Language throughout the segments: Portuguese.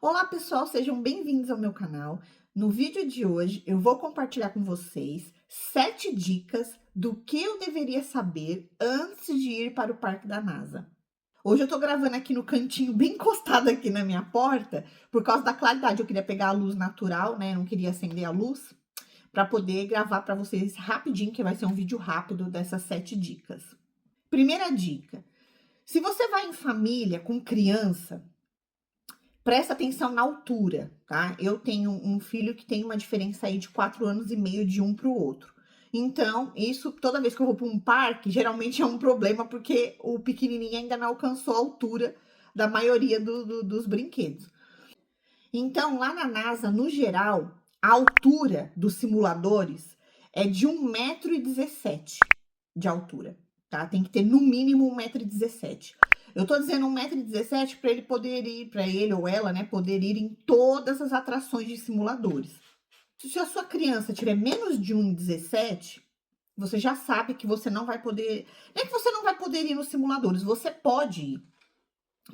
Olá pessoal, sejam bem-vindos ao meu canal. No vídeo de hoje eu vou compartilhar com vocês 7 dicas do que eu deveria saber antes de ir para o parque da NASA. Hoje eu tô gravando aqui no cantinho, bem encostado aqui na minha porta, por causa da claridade. Eu queria pegar a luz natural, né? Não queria acender a luz, para poder gravar para vocês rapidinho, que vai ser um vídeo rápido dessas 7 dicas. Primeira dica: se você vai em família com criança, presta atenção na altura, tá? Eu tenho um filho que tem uma diferença aí de 4 anos e meio de um para o outro. Então, isso toda vez que eu vou para um parque, geralmente é um problema, porque o pequenininho ainda não alcançou a altura da maioria dos brinquedos. Então, lá na NASA, no geral, a altura dos simuladores é de 1,17 m de altura, tá? Tem que ter no mínimo 1,17 m. Eu tô dizendo 1,17 m para ele poder ir, para ele ou ela, né, poder ir em todas as atrações de simuladores. Se a sua criança tiver menos de 1,17 m, você já sabe que você não vai poder. Não é que você não vai poder ir nos simuladores, você pode ir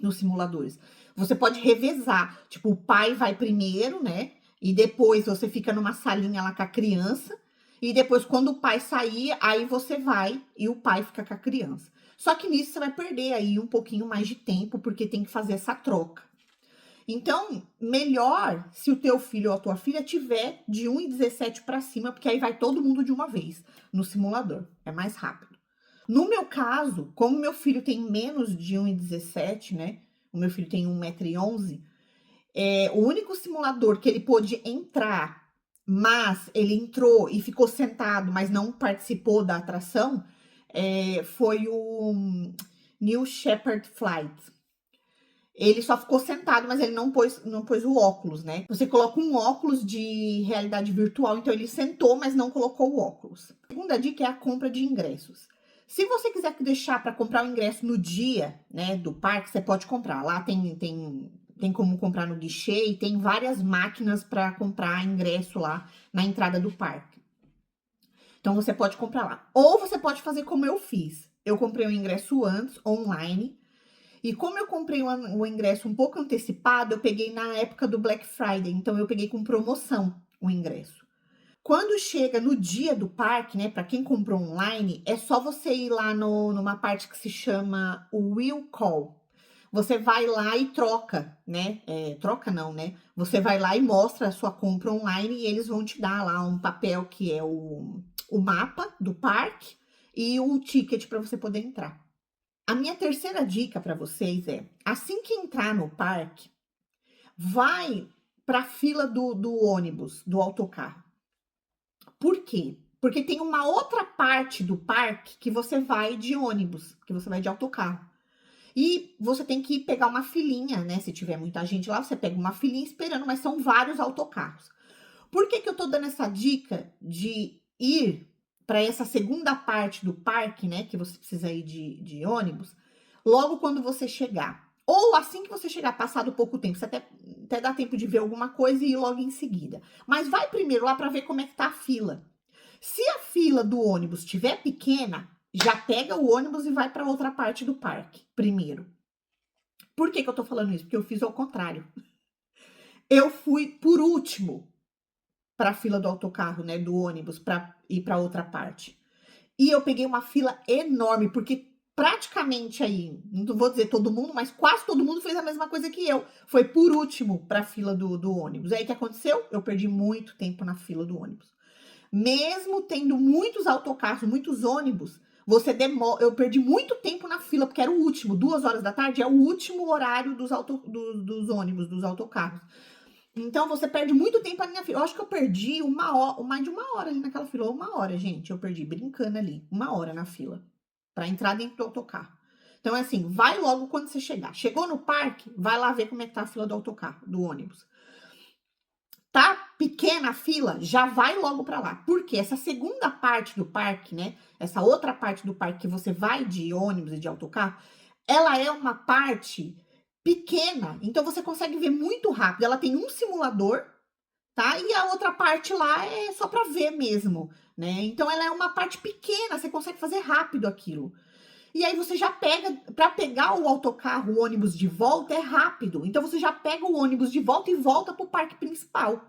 nos simuladores. Você pode revezar, tipo, o pai vai primeiro, né? E depois você fica numa salinha lá com a criança. E depois, quando o pai sair, aí você vai e o pai fica com a criança. Só que nisso você vai perder aí um pouquinho mais de tempo, porque tem que fazer essa troca. Então, melhor se o teu filho ou a tua filha tiver de 1,17 para cima, porque aí vai todo mundo de uma vez no simulador. É mais rápido. No meu caso, como meu filho tem menos de 1,17, né? O meu filho tem 1,11 m. O único simulador que ele pôde entrar, mas ele entrou e ficou sentado, mas não participou da atração, foi o New Shepard Flight. Ele só ficou sentado, mas ele não pôs o óculos, né? Você coloca um óculos de realidade virtual, então ele sentou, mas não colocou o óculos. A segunda dica é a compra de ingressos. Se você quiser deixar para comprar o ingresso no dia, né, do parque, você pode comprar. Lá tem como comprar no guichê e tem várias máquinas para comprar ingresso lá na entrada do parque. Então você pode comprar lá. Ou você pode fazer como eu fiz. Eu comprei o ingresso antes, online. E como eu comprei o ingresso um pouco antecipado, eu peguei na época do Black Friday. Então eu peguei com promoção o ingresso. Quando chega no dia do parque, né, para quem comprou online, é só você ir lá numa parte que se chama o Will Call. Você vai lá e troca, né? Troca não, né? Você vai lá e mostra a sua compra online e eles vão te dar lá um papel que é o mapa do parque e o ticket para você poder entrar. A minha terceira dica para vocês é: assim que entrar no parque, vai para a fila do ônibus, do autocarro. Por quê? Porque tem uma outra parte do parque que você vai de ônibus, que você vai de autocarro. E você tem que pegar uma filinha, né? Se tiver muita gente lá, você pega uma filinha esperando, mas são vários autocarros. Por que eu tô dando essa dica de ir para essa segunda parte do parque, né? Que você precisa ir de ônibus, logo quando você chegar. Ou assim que você chegar, passado pouco tempo, você até dá tempo de ver alguma coisa e ir logo em seguida. Mas vai primeiro lá para ver como é que tá a fila. Se a fila do ônibus estiver pequena, já pega o ônibus e vai para outra parte do parque primeiro. Por que eu tô falando isso? Porque eu fiz ao contrário. Eu fui por último para a fila do autocarro, né, do ônibus, para ir para outra parte. E eu peguei uma fila enorme, porque praticamente aí, não vou dizer todo mundo, mas quase todo mundo fez a mesma coisa que eu. Foi por último para a fila do ônibus. Aí o que aconteceu? Eu perdi muito tempo na fila do ônibus. Mesmo tendo muitos autocarros, muitos ônibus, eu perdi muito tempo na fila, porque era o último, 2 horas da tarde, é o último horário dos ônibus, dos autocarros. Então, você perde muito tempo ali na fila. Eu acho que eu perdi mais de 1 hora ali naquela fila. 1 hora, gente, eu perdi brincando ali. 1 hora na fila para entrar dentro do autocarro. Então, é assim, vai logo quando você chegar. Chegou no parque, vai lá ver como é que tá a fila do autocarro, do ônibus. Tá pequena a fila, já vai logo para lá. Porque essa segunda parte do parque, né? Essa outra parte do parque que você vai de ônibus e de autocarro, ela é uma parte pequena, então você consegue ver muito rápido. Ela tem um simulador, tá? E a outra parte lá é só para ver mesmo, né? Então ela é uma parte pequena, você consegue fazer rápido aquilo. E aí você já pega, para pegar o autocarro, o ônibus de volta é rápido. Então você já pega o ônibus de volta e volta para o parque principal.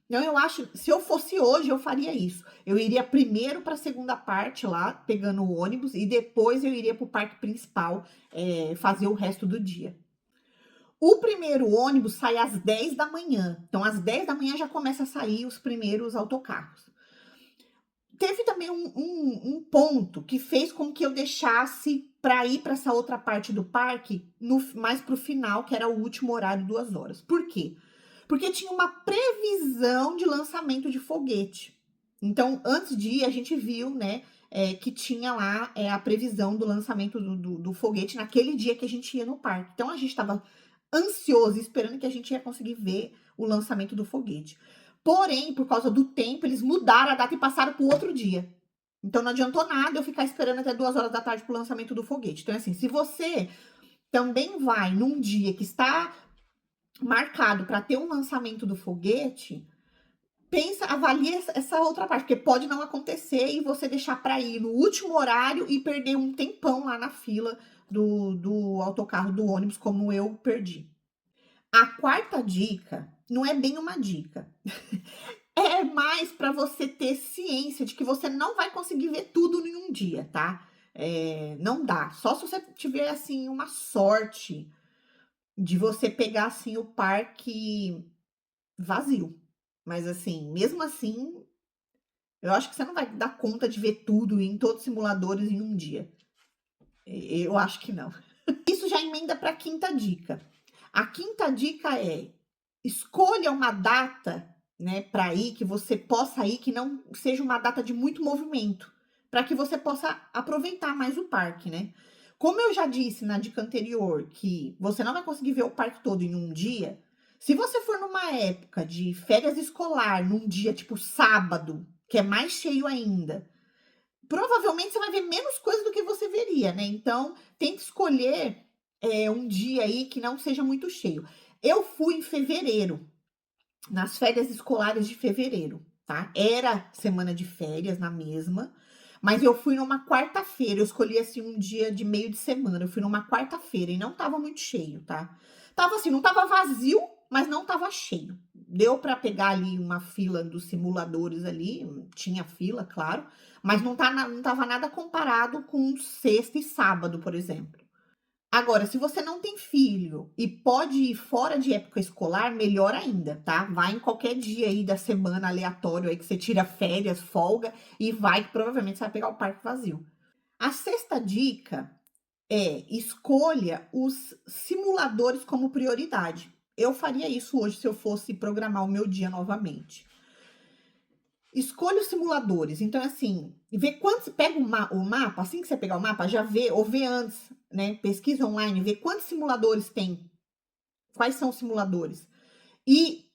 Então eu acho, se eu fosse hoje, eu faria isso. Eu iria primeiro para a segunda parte lá, pegando o ônibus, e depois eu iria para o parque principal fazer o resto do dia. O primeiro ônibus sai às 10 da manhã. Então, às 10 da manhã já começa a sair os primeiros autocarros. Teve também um ponto que fez com que eu deixasse para ir para essa outra parte do parque mais para o final, que era o último horário, 2 horas. Por quê? Porque tinha uma previsão de lançamento de foguete. Então, antes de ir, a gente viu, né, que tinha lá a previsão do lançamento do foguete naquele dia que a gente ia no parque. Então, a gente estava ansioso, esperando que a gente ia conseguir ver o lançamento do foguete. Porém, por causa do tempo, eles mudaram a data e passaram para o outro dia. Então, não adiantou nada eu ficar esperando até 2 horas da tarde para o lançamento do foguete. Então, assim, se você também vai num dia que está marcado para ter um lançamento do foguete, pensa, avalie essa outra parte, porque pode não acontecer e você deixar para ir no último horário e perder um tempão lá na fila do autocarro, do ônibus, como eu perdi. A quarta dica não é bem uma dica. É mais para você ter ciência de que você não vai conseguir ver tudo em um dia, tá? Não dá. Só se você tiver, assim, uma sorte de você pegar, assim, o parque vazio. Mas, assim, mesmo assim, eu acho que você não vai dar conta de ver tudo em todos os simuladores em um dia. Eu acho que não. Isso já emenda para a quinta dica. A quinta dica é: escolha uma data, né, para ir, que você possa ir, que não seja uma data de muito movimento, para que você possa aproveitar mais o parque, né? Como eu já disse na dica anterior, que você não vai conseguir ver o parque todo em um dia, se você for numa época de férias escolar, num dia tipo sábado, que é mais cheio ainda, provavelmente você vai ver menos coisa do que você veria, né? Então, tem que escolher um dia aí que não seja muito cheio. Eu fui em fevereiro, nas férias escolares de fevereiro, tá? Era semana de férias na mesma, mas eu fui numa quarta-feira. Eu escolhi assim um dia de meio de semana. Eu fui numa quarta-feira e não tava muito cheio, tá? Tava assim, não tava vazio, mas não tava cheio. Deu para pegar ali uma fila dos simuladores ali, tinha fila, claro, mas não tava nada comparado com sexta e sábado, por exemplo. Agora, se você não tem filho e pode ir fora de época escolar, melhor ainda, tá? Vai em qualquer dia aí da semana aleatório aí que você tira férias, folga e vai, que provavelmente você vai pegar o parque vazio. A sexta dica é: escolha os simuladores como prioridade. Eu faria isso hoje se eu fosse programar o meu dia novamente. Escolha os simuladores. Então, assim, vê quantos. Pega o mapa, assim que você pegar o mapa, já vê, ou vê antes, né? Pesquisa online, vê quantos simuladores tem, quais são os simuladores. E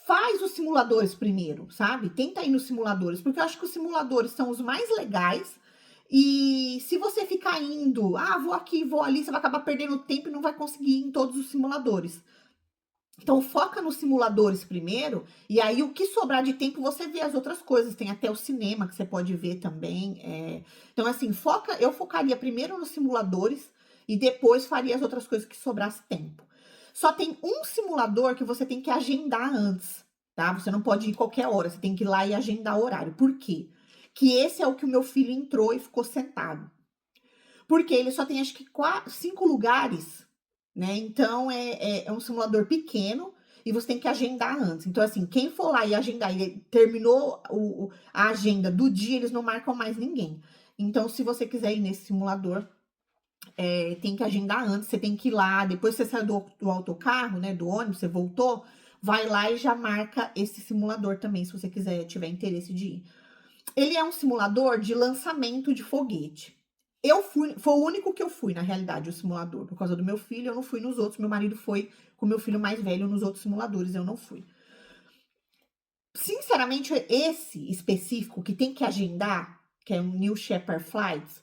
faz os simuladores primeiro, sabe? Tenta ir nos simuladores, porque eu acho que os simuladores são os mais legais. E se você ficar indo, vou aqui, vou ali, você vai acabar perdendo tempo e não vai conseguir ir em todos os simuladores. Então, foca nos simuladores primeiro, e aí o que sobrar de tempo você vê as outras coisas. Tem até o cinema que você pode ver também. Então, assim, eu focaria primeiro nos simuladores e depois faria as outras coisas que sobrasse tempo. Só tem um simulador que você tem que agendar antes, tá? Você não pode ir qualquer hora, você tem que ir lá e agendar o horário. Por quê? Que esse é o que o meu filho entrou e ficou sentado. Porque ele só tem, acho que, 5 lugares, né? Então, é um simulador pequeno e você tem que agendar antes. Então, assim, quem for lá e agendar e terminou a agenda do dia, eles não marcam mais ninguém. Então, se você quiser ir nesse simulador, tem que agendar antes. Você tem que ir lá, depois você sai do autocarro, né? Do ônibus, você voltou, vai lá e já marca esse simulador também, se você quiser, tiver interesse de ir. Ele é um simulador de lançamento de foguete. Foi o único que eu fui, na realidade, o simulador. Por causa do meu filho, eu não fui nos outros. Meu marido foi com o meu filho mais velho nos outros simuladores, eu não fui. Sinceramente, esse específico que tem que agendar, que é um New Shepard Flights,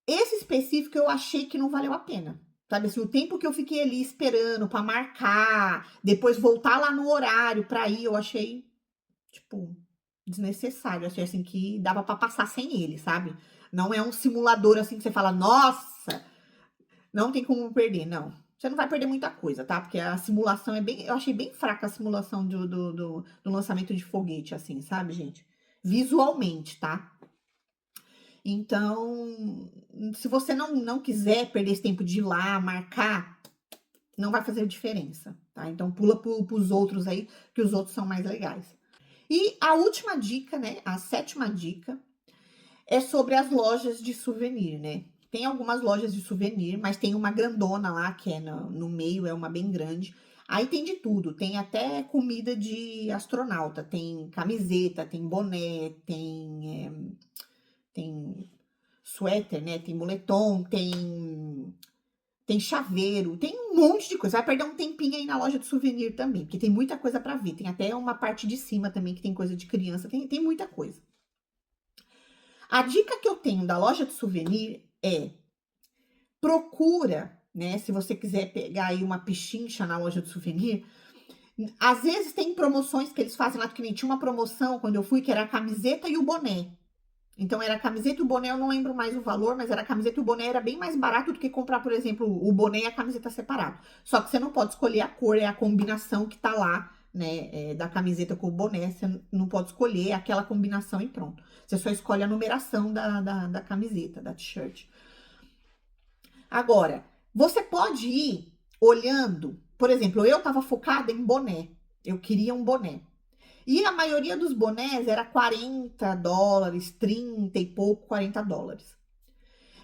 esse específico eu achei que não valeu a pena. Sabe assim, o tempo que eu fiquei ali esperando para marcar, depois voltar lá no horário para ir, eu achei, tipo, desnecessário. Achei assim que dava para passar sem ele, sabe? Não é um simulador assim que você fala, nossa, não tem como perder, não. Você não vai perder muita coisa, tá? Porque a simulação é bem. Eu achei bem fraca a simulação do lançamento de foguete, assim, sabe, gente? Visualmente, tá? Então, se você não quiser perder esse tempo de ir lá, marcar, não vai fazer diferença, tá? Então, pula pros outros aí, que os outros são mais legais. E a última dica, né? A sétima dica é sobre as lojas de souvenir, né? Tem algumas lojas de souvenir, mas tem uma grandona lá, que é no meio, é uma bem grande. Aí tem de tudo, tem até comida de astronauta, tem camiseta, tem boné, tem suéter, né? Tem moletom, tem chaveiro, tem um monte de coisa. Vai perder um tempinho aí na loja de souvenir também, porque tem muita coisa para ver. Tem até uma parte de cima também que tem coisa de criança, tem muita coisa. A dica que eu tenho da loja de souvenir é: procura, né? Se você quiser pegar aí uma pichincha na loja de souvenir, às vezes tem promoções que eles fazem lá, que nem tinha uma promoção quando eu fui, que era a camiseta e o boné. Então, era a camiseta e o boné, eu não lembro mais o valor, mas era a camiseta e o boné, era bem mais barato do que comprar, por exemplo, o boné e a camiseta separado. Só que você não pode escolher a cor, é a combinação que tá lá, né, da camiseta com o boné, você não pode escolher aquela combinação e pronto. Você só escolhe a numeração da camiseta, da t-shirt. Agora, você pode ir olhando, por exemplo, eu tava focada em boné, eu queria um boné. E a maioria dos bonés era $40, 30 e pouco, $40.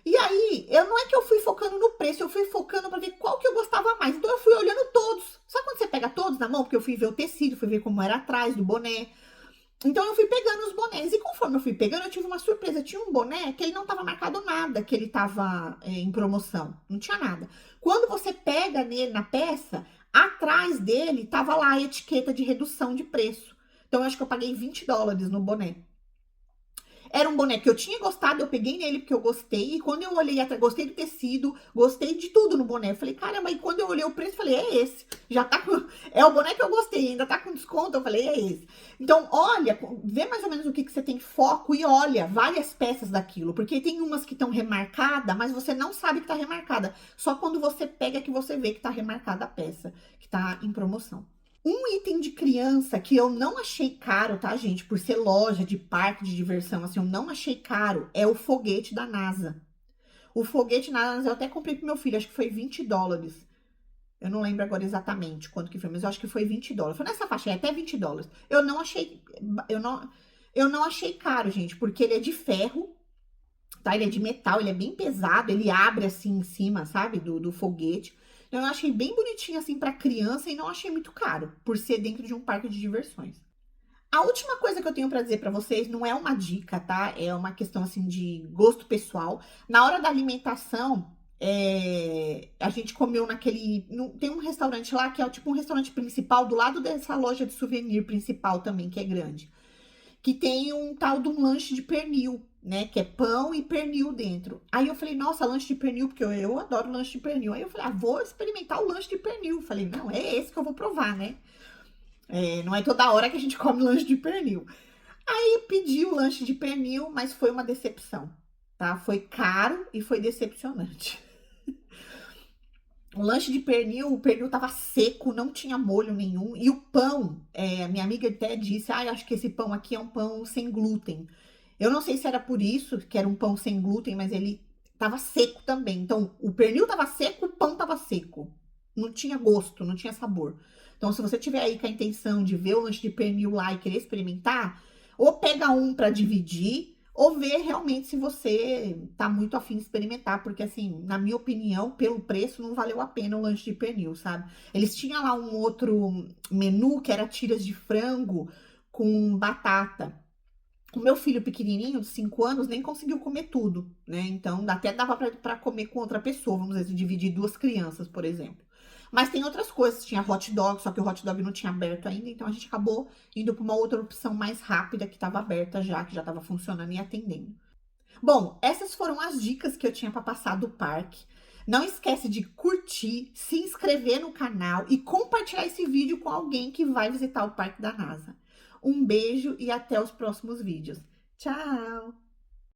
E aí, não é que eu fui focando no preço, eu fui focando para ver qual que eu gostava mais. Então eu fui olhando todos. Sabe quando você pega todos na mão? Porque eu fui ver o tecido, fui ver como era atrás do boné. Então eu fui pegando os bonés. E conforme eu fui pegando, eu tive uma surpresa. Tinha um boné que ele não estava marcado nada, que ele estava em promoção. Não tinha nada. Quando você pega nele na peça, atrás dele tava lá a etiqueta de redução de preço. Então, eu acho que eu paguei $20 no boné. Era um boné que eu tinha gostado, eu peguei nele porque eu gostei. E quando eu olhei atrás, gostei do tecido, gostei de tudo no boné. Eu falei, caramba, e quando eu olhei o preço, eu falei, é esse. Já tá com. É o boné que eu gostei, ainda tá com desconto. Eu falei, é esse. Então, olha, vê mais ou menos o que você tem foco e olha várias peças daquilo. Porque tem umas que estão remarcadas, mas você não sabe que tá remarcada. Só quando você pega que você vê que tá remarcada a peça, que tá em promoção. Um item de criança que eu não achei caro, tá, gente? Por ser loja de parque de diversão, assim, eu não achei caro, é o foguete da NASA. O foguete da NASA eu até comprei pro meu filho, acho que foi $20. Eu não lembro agora exatamente quanto que foi, mas eu acho que foi $20. Foi nessa faixa, até $20. Eu não achei caro, gente, porque ele é de ferro, tá? Ele é de metal, ele é bem pesado, ele abre assim em cima, sabe? Do foguete. Então, eu achei bem bonitinho assim para criança e não achei muito caro, por ser dentro de um parque de diversões. A última coisa que eu tenho para dizer para vocês não é uma dica, tá? É uma questão assim de gosto pessoal. Na hora da alimentação, a gente comeu naquele. Tem um restaurante lá que é tipo um restaurante principal do lado dessa loja de souvenir principal também, que é grande. Que tem um tal de um lanche de pernil, né? Que é pão e pernil dentro. Aí eu falei, nossa, lanche de pernil, porque eu adoro lanche de pernil. Aí eu falei, vou experimentar o lanche de pernil. Falei, não, é esse que eu vou provar, né? Não é toda hora que a gente come lanche de pernil. Aí pedi o lanche de pernil, mas foi uma decepção, tá? Foi caro e foi decepcionante. O lanche de pernil, o pernil tava seco, não tinha molho nenhum. E o pão, a minha amiga até disse, acho que esse pão aqui é um pão sem glúten. Eu não sei se era por isso que era um pão sem glúten, mas ele tava seco também. Então, o pernil tava seco, o pão tava seco. Não tinha gosto, não tinha sabor. Então, se você tiver aí com a intenção de ver o lanche de pernil lá e querer experimentar, ou pega um para dividir, ou ver realmente se você tá muito afim de experimentar, porque assim, na minha opinião, pelo preço, não valeu a pena o lanche de pernil, sabe? Eles tinham lá um outro menu que era tiras de frango com batata. O meu filho pequenininho, de 5 anos, nem conseguiu comer tudo, né? Então, até dava para comer com outra pessoa, vamos dizer, dividir 2 crianças, por exemplo. Mas tem outras coisas, tinha hot dog, só que o hot dog não tinha aberto ainda, então a gente acabou indo para uma outra opção mais rápida que estava aberta já, que já estava funcionando e atendendo. Bom, essas foram as dicas que eu tinha para passar do parque. Não esquece de curtir, se inscrever no canal e compartilhar esse vídeo com alguém que vai visitar o Parque da NASA. Um beijo e até os próximos vídeos. Tchau!